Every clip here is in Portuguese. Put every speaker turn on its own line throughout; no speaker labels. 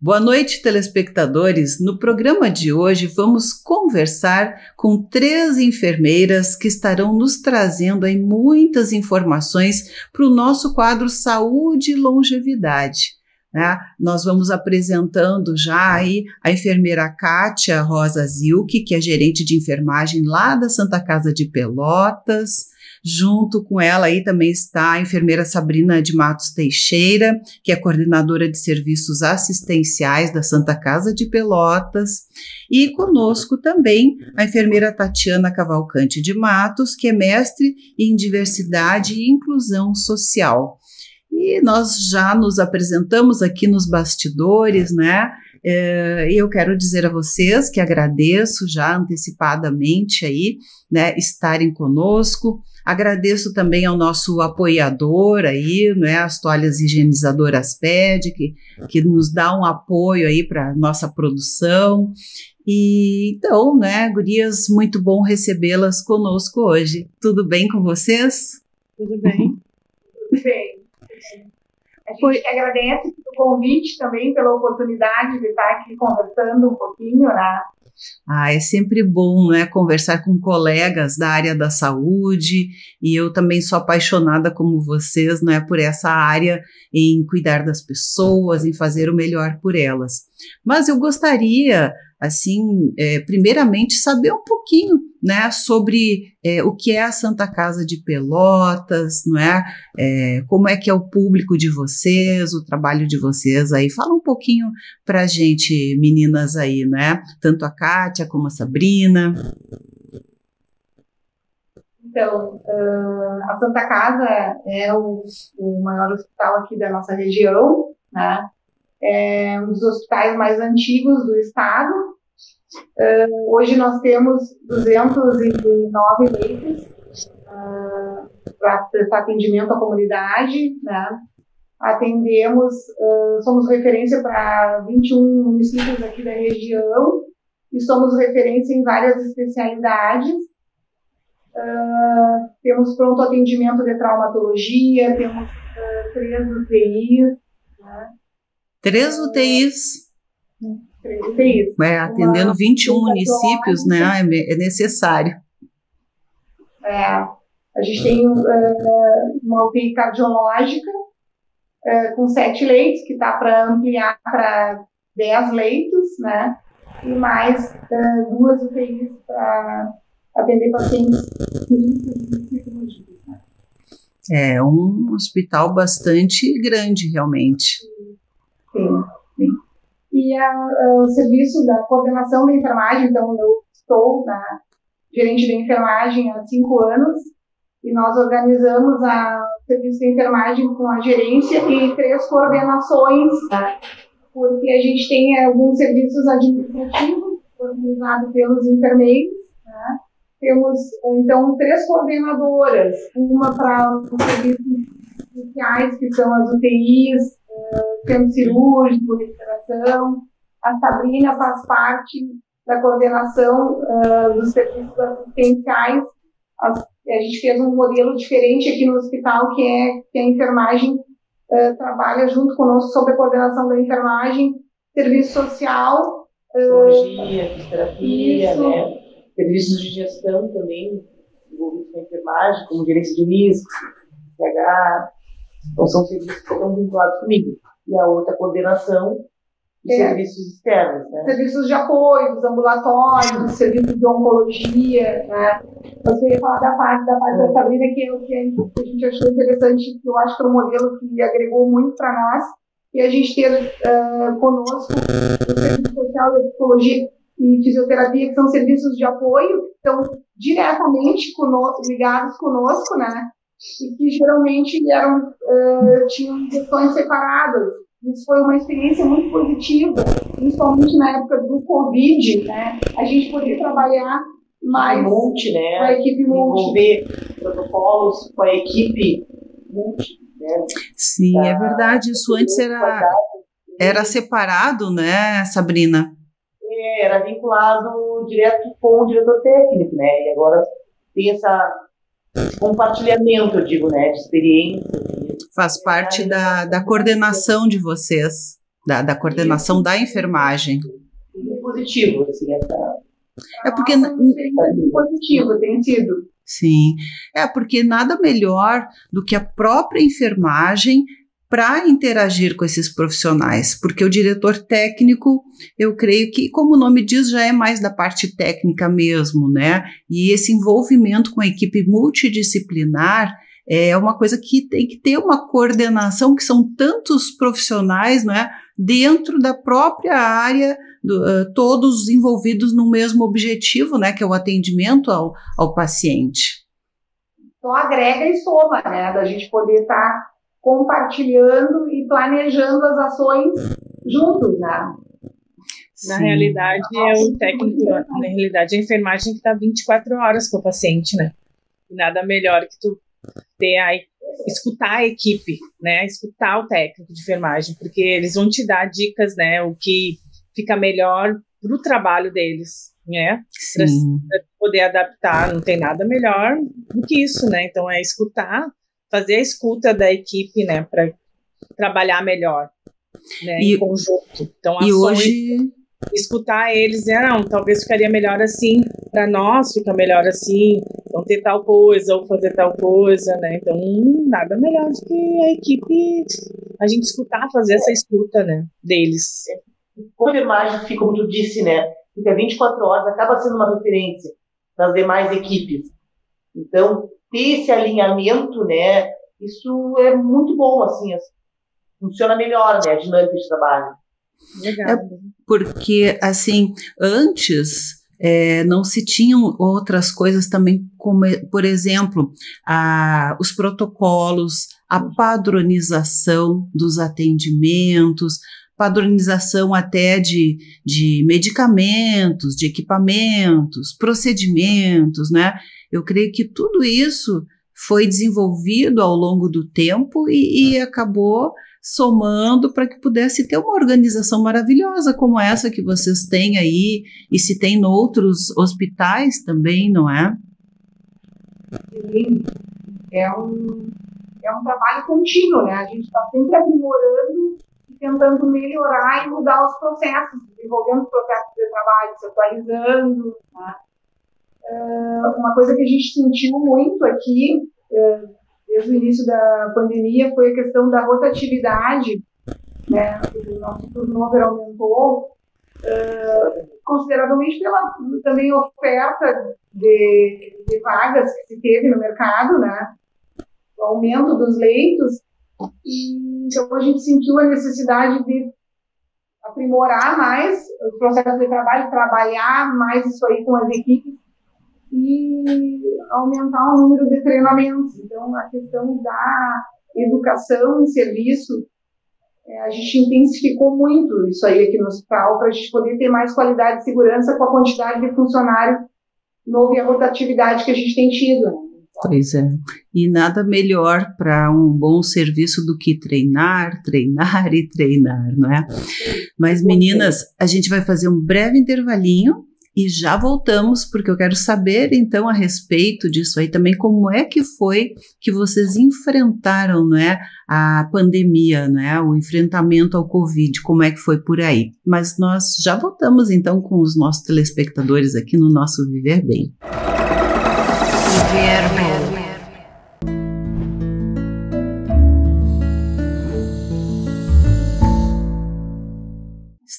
Boa noite, telespectadores. No programa de hoje vamos conversar com 3 enfermeiras que estarão nos trazendo aí muitas informações para o nosso quadro Saúde e Longevidade. Né? Nós vamos apresentando já aí a enfermeira Kátia Rosa Zilke, que é gerente de enfermagem lá da Santa Casa de Pelotas. Junto com ela aí também está a enfermeira Sabrina de Matos Teixeira, que é coordenadora de serviços assistenciais da Santa Casa de Pelotas. E conosco também a enfermeira Tatiana Cavalcante de Matos, que é mestre em diversidade e inclusão social. E nós já nos apresentamos aqui nos bastidores, né? Eu quero dizer a vocês que agradeço já antecipadamente aí, né, estarem conosco. Agradeço também ao nosso apoiador aí, né, as toalhas higienizadoras PED, que nos dá um apoio aí para nossa produção. E então, né, gurias, muito bom recebê-las conosco hoje. Tudo bem com vocês?
Tudo bem. Tudo bem. A gente agradece o convite também, pela oportunidade de estar aqui conversando um pouquinho, né?
É sempre bom, né, conversar com colegas da área da saúde, e eu também sou apaixonada como vocês, né, por essa área em cuidar das pessoas, em fazer o melhor por elas. Mas eu gostaria, assim, primeiramente saber um pouquinho, né, sobre o que é a Santa Casa de Pelotas, não é? Como é que é o público de vocês, o trabalho de vocês aí. Fala um pouquinho pra gente, meninas aí, né? Tanto a Kátia como a Sabrina.
Então, a Santa Casa é o maior hospital aqui da nossa região, né? É um dos hospitais mais antigos do estado. Hoje nós temos 209 leitos para prestar atendimento à comunidade, né? Atendemos, somos referência para 21 municípios aqui da região e somos referência em várias especialidades. Temos pronto atendimento de traumatologia, temos 3 UTIs, né?
3 UTIs?
3 UTIs.
Atendendo 21 municípios, né? É necessário.
A gente tem uma UTI cardiológica com 7 leitos, que está para ampliar para 10 leitos, né? E mais 2 UTIs para atender pacientes com psicologia.
É um hospital bastante grande, realmente.
Sim. E o serviço da coordenação da enfermagem, então eu estou gerente de enfermagem há 5 anos, e nós organizamos o serviço de enfermagem com a gerência e 3 coordenações, porque a gente tem alguns serviços administrativos organizados pelos enfermeiros, né? Temos, então, 3 coordenadoras, uma para os serviços sociais, que são as UTIs, centro cirúrgico, recuperação. A Sabrina faz parte da coordenação dos serviços assistenciais. A gente fez um modelo diferente aqui no hospital, que a enfermagem trabalha junto conosco sob a coordenação da enfermagem, serviço social,
psicologia, fisioterapia, né? Serviços de gestão também envolvidos com a enfermagem, como gerência de risco, PH. Então, são serviços que estão vinculados comigo. E a outra coordenação de serviços externos, né? Serviços de apoio, dos ambulatórios, serviços de oncologia, né?
Eu queria falar da parte da Sabrina, que a gente achou interessante, que eu acho que é um modelo que agregou muito para nós, e a gente ter conosco o serviço social de psicologia e fisioterapia, que são serviços de apoio, que estão diretamente ligados conosco, né? E que geralmente tinham gestões separadas. Isso foi uma experiência muito positiva, principalmente na época do Covid, né? A gente podia trabalhar mais
com a equipe multi, desenvolver protocolos com a equipe multi, né?
Sim, é verdade. Isso antes era separado, né, Sabrina?
Era vinculado direto com o diretor técnico, né? E agora tem esse compartilhamento, eu digo, né, de experiência.
Faz parte da coordenação de vocês. da coordenação da enfermagem.
Positivo, assim,
porque
positivo tem sido.
Sim, porque nada melhor do que a própria enfermagem para interagir com esses profissionais, porque o diretor técnico, eu creio que, como o nome diz, já é mais da parte técnica mesmo, né? E esse envolvimento com a equipe multidisciplinar é uma coisa que tem que ter uma coordenação, que são tantos profissionais, né, dentro da própria área, todos envolvidos no mesmo objetivo, né, que é o atendimento ao paciente.
Então agrega e soma, né, da gente poder estar compartilhando e planejando as ações juntos, né?
Na realidade, é o técnico, na realidade, a enfermagem que está 24 horas com o paciente, né? E nada melhor que tu escutar a equipe, né? Escutar o técnico de enfermagem, porque eles vão te dar dicas, né? O que fica melhor para o trabalho deles, né? Para poder adaptar, não tem nada melhor do que isso, né? Então, é escutar, fazer a escuta da equipe, né? Para trabalhar melhor, né? Em conjunto. Então,
hoje...
escutar eles, não, talvez ficaria melhor assim, para nós fica melhor assim, não ter tal coisa ou fazer tal coisa, né? Então, nada melhor do que a equipe, a gente escutar, fazer essa escuta, né, deles.
Como a imagem fica, como tu disse, né, fica 24 horas, acaba sendo uma referência das demais equipes. Então, ter esse alinhamento, né, isso é muito bom, assim, funciona melhor, né, a dinâmica de trabalho.
Legal.
Porque, assim, antes não se tinham outras coisas também, como, por exemplo, os protocolos, a padronização dos atendimentos, padronização até de medicamentos, de equipamentos, procedimentos, né? Eu creio que tudo isso foi desenvolvido ao longo do tempo e acabou somando para que pudesse ter uma organização maravilhosa como essa que vocês têm aí, e se tem em outros hospitais também, não é?
Sim, é um trabalho contínuo, né? A gente está sempre aprimorando e tentando melhorar e mudar os processos, desenvolvendo os processos de trabalho, se atualizando, né? Uma coisa que a gente sentiu muito aqui, desde o início da pandemia, foi a questão da rotatividade, né? O nosso turnover aumentou consideravelmente pela também oferta de vagas que se teve no mercado, né? O aumento dos leitos. E, então, a gente sentiu a necessidade de aprimorar mais os processos de trabalho, trabalhar mais isso aí com as equipes e aumentar o número de treinamentos. Então, a questão da educação em serviço, a gente intensificou muito isso aí aqui no hospital para a gente poder ter mais qualidade e segurança com a quantidade de funcionário novo e a rotatividade que a gente tem tido, né?
Pois é, e nada melhor para um bom serviço do que treinar, treinar e treinar, não é? Mas, meninas, a gente vai fazer um breve intervalinho e já voltamos, porque eu quero saber, então, a respeito disso aí também, como é que foi que vocês enfrentaram, não é, a pandemia, não é, o enfrentamento ao Covid, como é que foi por aí. Mas nós já voltamos, então, com os nossos telespectadores aqui no nosso Viver Bem. Viver Bem.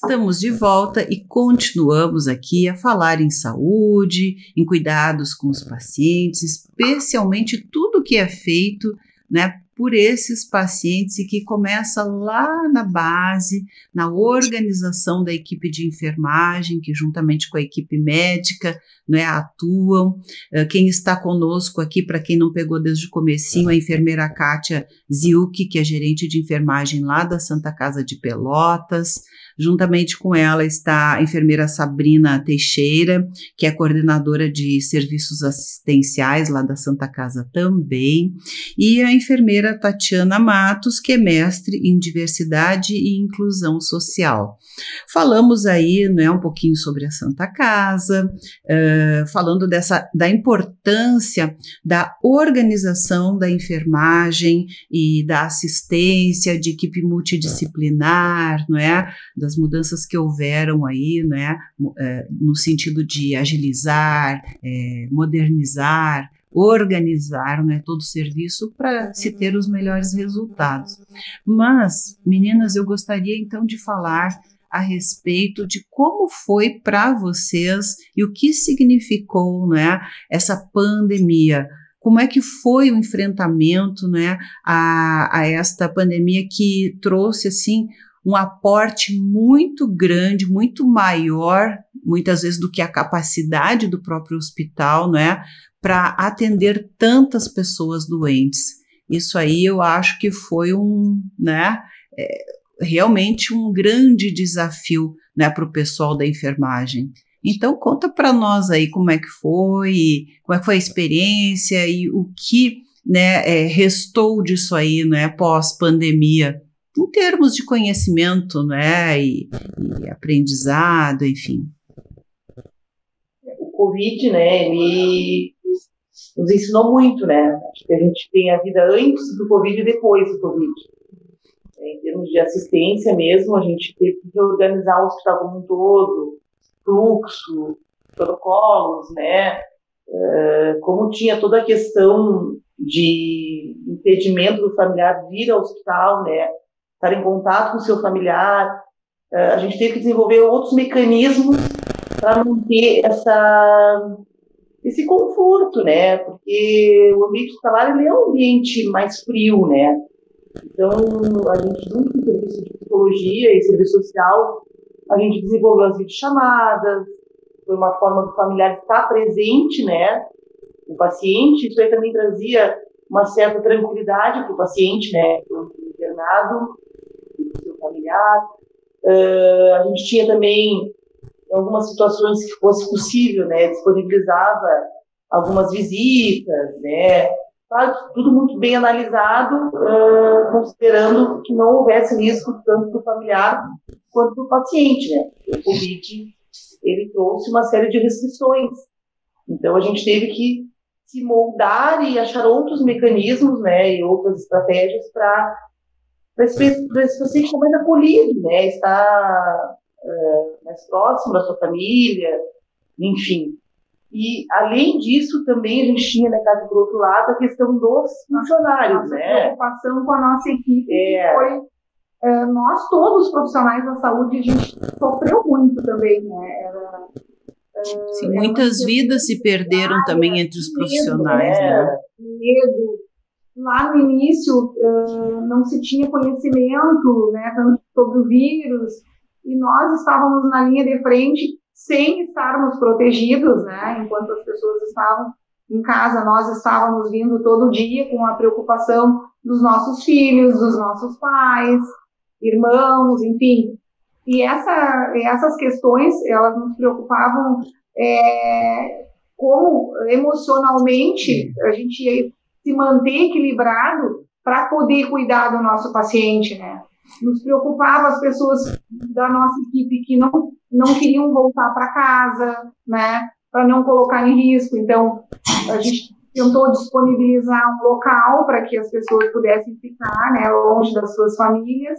Estamos de volta e continuamos aqui a falar em saúde, em cuidados com os pacientes, especialmente tudo que é feito, né, por esses pacientes e que começa lá na base, na organização da equipe de enfermagem, que juntamente com a equipe médica, né, atuam. Quem está conosco aqui, para quem não pegou desde o comecinho, a enfermeira Kátia Ziuk, que é gerente de enfermagem lá da Santa Casa de Pelotas. Juntamente com ela está a enfermeira Sabrina Teixeira, que é coordenadora de serviços assistenciais lá da Santa Casa também, e a enfermeira doutora Tatiana Matos, que é mestre em diversidade e inclusão social. Falamos aí, né, um pouquinho sobre a Santa Casa, falando da importância da organização da enfermagem e da assistência de equipe multidisciplinar, não é? Das mudanças que houveram aí, né, no sentido de agilizar, modernizar, organizar, né, todo o serviço para se ter os melhores resultados. Mas, meninas, eu gostaria então de falar a respeito de como foi para vocês e o que significou, né, essa pandemia. Como é que foi o enfrentamento, né, a esta pandemia que trouxe assim um aporte muito grande, muito maior, muitas vezes do que a capacidade do próprio hospital, né, para atender tantas pessoas doentes. Isso aí eu acho que foi realmente um grande desafio, né, para o pessoal da enfermagem. Então conta para nós aí como é que foi a experiência e o que, né, restou disso aí, né, pós-pandemia, em termos de conhecimento, né, e aprendizado, enfim.
O Covid, né, ele nos ensinou muito, né? Acho que a gente tem a vida antes do Covid e depois do Covid. Em termos de assistência mesmo, a gente teve que reorganizar o hospital como um todo, fluxo, protocolos, né? Como tinha toda a questão de impedimento do familiar vir ao hospital, né? Estar em contato com o seu familiar, a gente teve que desenvolver outros mecanismos para manter esse conforto, né? Porque o ambiente hospitalar ele é um ambiente mais frio, né? Então, a gente, junto com o serviço de psicologia e serviço social, a gente desenvolveu as videochamadas, foi uma forma do familiar estar presente, né? O paciente, isso aí também trazia uma certa tranquilidade para o paciente, né? O internado, o seu familiar. A gente tinha também, em algumas situações que fosse possível, né? Disponibilizava algumas visitas, né? Tudo muito bem analisado, considerando que não houvesse risco tanto para o familiar quanto para o paciente, né? O Covid, ele trouxe uma série de restrições. Então, a gente teve que se moldar e achar outros mecanismos, né? E outras estratégias para esse paciente estar mais acolhido, né? Estar mais próximo da sua família, enfim. E, além disso, também a gente tinha, né, caso por outro lado, a questão dos funcionários, né?
A preocupação com a nossa equipe foi... nós, todos os profissionais da saúde, a gente sofreu muito também, né?
Sim, muitas vidas se perderam também entre os profissionais, né?
Medo. Lá no início, não se tinha conhecimento, né, tanto sobre o vírus, e nós estávamos na linha de frente sem estarmos protegidos, né? Enquanto as pessoas estavam em casa, nós estávamos vindo todo dia com a preocupação dos nossos filhos, dos nossos pais, irmãos, enfim. E essas questões, elas nos preocupavam como emocionalmente a gente ia se manter equilibrado para poder cuidar do nosso paciente, né? Nos preocupava as pessoas da nossa equipe que não queriam voltar para casa, né? Para não colocar em risco. Então, a gente tentou disponibilizar um local para que as pessoas pudessem ficar, né, longe das suas famílias,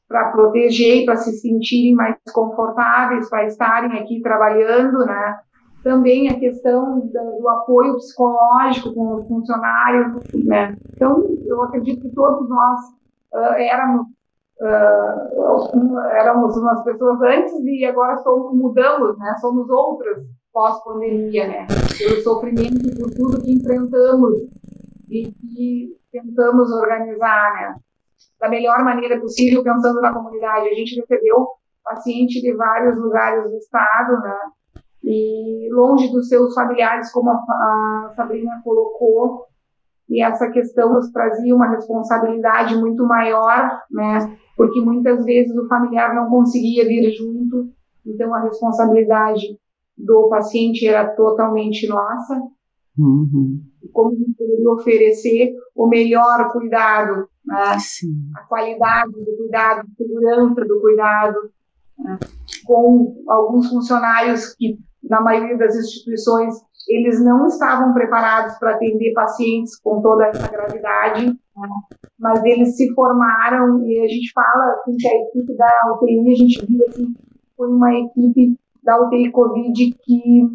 para proteger e para se sentirem mais confortáveis, para estarem aqui trabalhando, né? Também a questão do apoio psicológico com os funcionários, né? Então, eu acredito que todos nós éramos umas pessoas antes e agora mudamos, né? Somos outras pós-pandemia, né? Pelo sofrimento, por tudo que enfrentamos e que tentamos organizar, né? Da melhor maneira possível, pensando na comunidade. A gente recebeu paciente de vários lugares do estado, né? E longe dos seus familiares, como a Sabrina colocou, e essa questão nos trazia uma responsabilidade muito maior, né? Porque muitas vezes o familiar não conseguia vir junto, então a responsabilidade do paciente era totalmente nossa.
Uhum.
como a gente poderia oferecer o melhor cuidado, né? A qualidade do cuidado, a segurança do cuidado, né? Com alguns funcionários que, na maioria das instituições, eles não estavam preparados para atender pacientes com toda essa gravidade, né? Mas eles se formaram, e a gente fala assim, que a equipe da UTI, a gente viu assim, foi uma equipe da UTI Covid que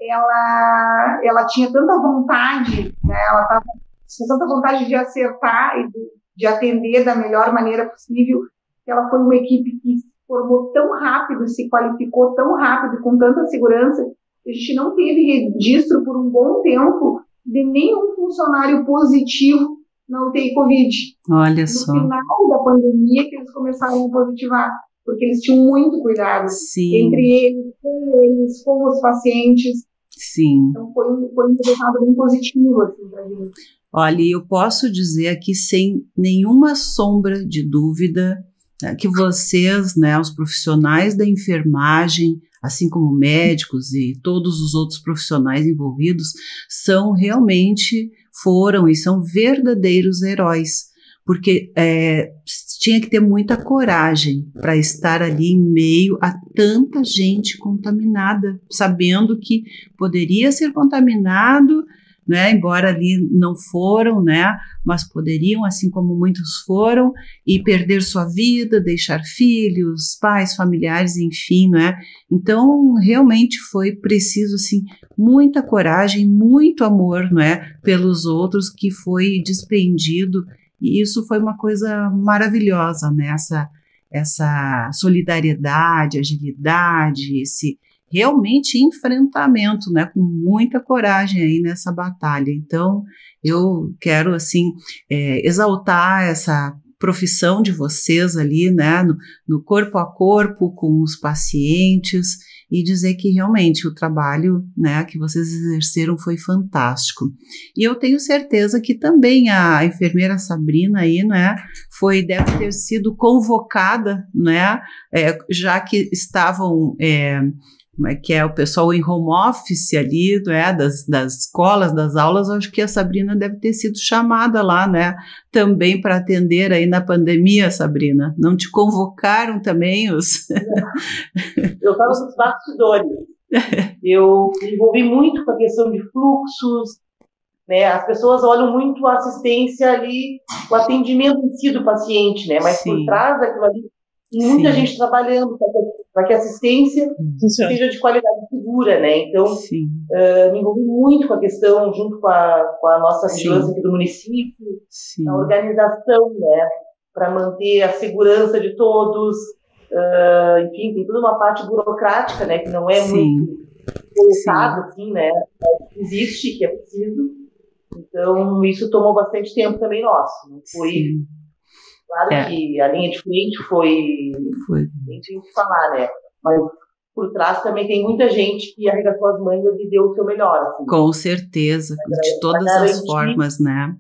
ela tinha tanta vontade, né? Ela tinha tanta vontade de acertar e de atender da melhor maneira possível, que ela foi uma equipe que se formou tão rápido, se qualificou tão rápido, com tanta segurança, que a gente não teve registro por um bom tempo de nenhum funcionário positivo na UTI Covid.
Olha só.
No final da pandemia que eles começaram a positivar, porque eles tinham muito cuidado entre eles, com os pacientes.
Sim.
Então foi um resultado bem positivo assim, para a gente.
Olha, eu posso dizer aqui sem nenhuma sombra de dúvida, né, que vocês, né, os profissionais da enfermagem, assim como médicos e todos os outros profissionais envolvidos, foram e são verdadeiros heróis, porque tinha que ter muita coragem para estar ali em meio a tanta gente contaminada, sabendo que poderia ser contaminado, né, embora ali não foram, né, mas poderiam, assim como muitos foram, e perder sua vida, deixar filhos, pais, familiares, enfim, né. Então, realmente foi preciso, assim, muita coragem, muito amor, né, pelos outros que foi despendido, e isso foi uma coisa maravilhosa, né, essa solidariedade, agilidade, esse realmente enfrentamento, né, com muita coragem aí nessa batalha. Então, eu quero, assim, exaltar essa profissão de vocês ali, né, no corpo a corpo com os pacientes e dizer que realmente o trabalho, né, que vocês exerceram foi fantástico. E eu tenho certeza que também a enfermeira Sabrina aí, né, deve ter sido convocada, né, já que estavam como é que é, o pessoal em home office ali, né, das escolas, das aulas, acho que a Sabrina deve ter sido chamada lá, né, também para atender aí na pandemia, Sabrina. Não te convocaram também os...
Eu estava nos bastidores. Eu me envolvi muito com a questão de fluxos, né, as pessoas olham muito a assistência ali, o atendimento em si do paciente, né, mas por trás daquilo ali, tem muita gente trabalhando para que a assistência seja de qualidade segura, né? Então, me envolvi muito com a questão, junto com a nossa vigilância aqui do município, a organização, né? Para manter a segurança de todos. Enfim, tem toda uma parte burocrática, né? Que não é muito colocada, assim, né? Existe, que é preciso. Então, isso tomou bastante tempo também nosso. Não foi... Claro que a linha de frente foi nem tinha que falar, né? Mas por trás também tem muita gente que arregaçou as mangas e deu o seu melhor. Assim.
Com certeza, de todas as formas, né?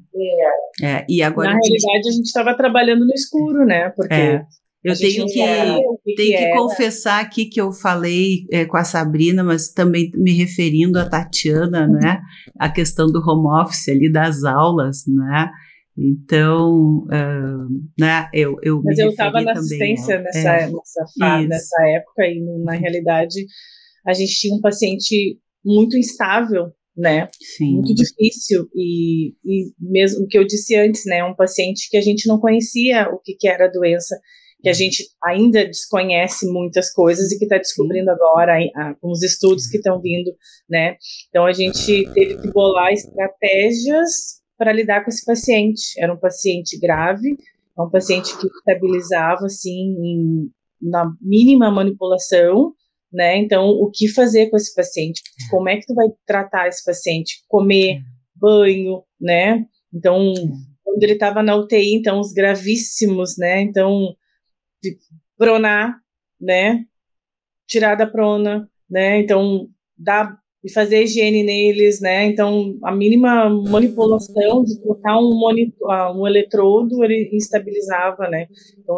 E agora
na realidade, a gente estava trabalhando no escuro, né? Porque
eu tenho que confessar aqui que eu falei com a Sabrina, mas também me referindo à Tatiana, né? A questão do home office ali, das aulas, né? Então, né,
mas eu estava na assistência nessa época e na realidade a gente tinha um paciente muito instável, né, muito difícil e mesmo o que eu disse antes, né, um paciente que a gente não conhecia o que era a doença, que a gente ainda desconhece muitas coisas e que está descobrindo agora com os estudos que estão vindo, né, então a gente teve que bolar estratégias para lidar com esse paciente. Era um paciente grave, um paciente que estabilizava assim na mínima manipulação, né? Então, o que fazer com esse paciente? Como é que tu vai tratar esse paciente? Comer, banho, né? Então, quando ele estava na UTI, então os gravíssimos, né? Então, pronar, né? Tirar da prona, né? Então, e fazer higiene neles, né? Então, a mínima manipulação de colocar um eletrodo, ele estabilizava, né? Então,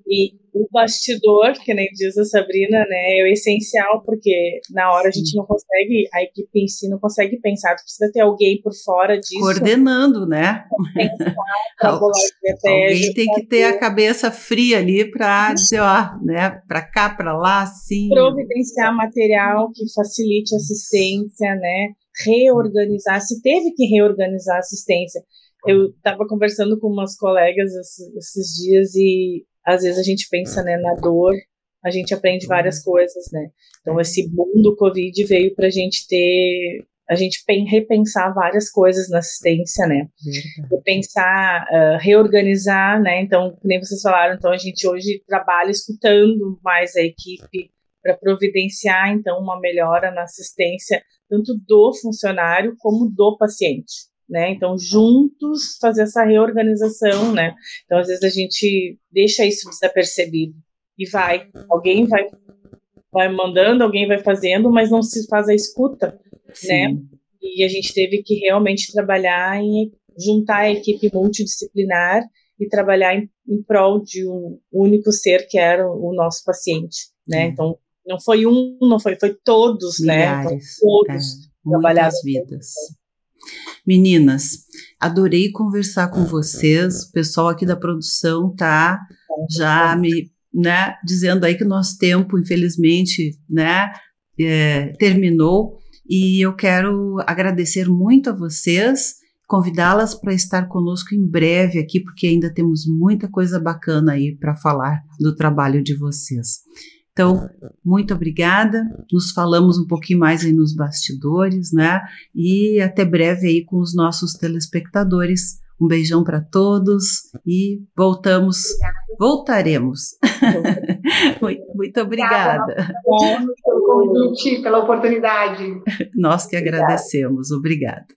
E o bastidor, que nem diz a Sabrina, né, é o essencial, porque na hora a gente não consegue, a equipe em si não consegue pensar, precisa ter alguém por fora disso.
Coordenando, né? Alguém tem que ter a cabeça fria ali para dizer, ó, né, para cá, para lá, sim.
Providenciar material que facilite a assistência, né, reorganizar, se teve que reorganizar a assistência. Eu estava conversando com umas colegas esses dias e às vezes a gente pensa, né, na dor, a gente aprende várias coisas, né? Então esse boom do Covid veio para a gente repensar várias coisas na assistência, né? Repensar, reorganizar, né? Então, como vocês falaram, então a gente hoje trabalha escutando mais a equipe para providenciar, então, uma melhora na assistência, tanto do funcionário como do paciente. Né? Então, juntos fazer essa reorganização, né? Então, às vezes a gente deixa isso desapercebido e alguém vai mandando, alguém vai fazendo, mas não se faz a escuta, né? E a gente teve que realmente trabalhar em juntar a equipe multidisciplinar e trabalhar em prol de um único ser que era o nosso paciente, né? Então, não foi foi todos,
milhares,
né? Então, todos
muitas vidas. Meninas, adorei conversar com vocês. O pessoal aqui da produção tá já me, né, dizendo aí que o nosso tempo, infelizmente, né, terminou. E eu quero agradecer muito a vocês, convidá-las para estar conosco em breve aqui, porque ainda temos muita coisa bacana aí para falar do trabalho de vocês. Então, muito obrigada, nos falamos um pouquinho mais aí nos bastidores, né, e até breve aí com os nossos telespectadores. Um beijão para todos e voltaremos. Muito obrigada.
Pelo convite, pela oportunidade.
Nós que agradecemos, obrigada.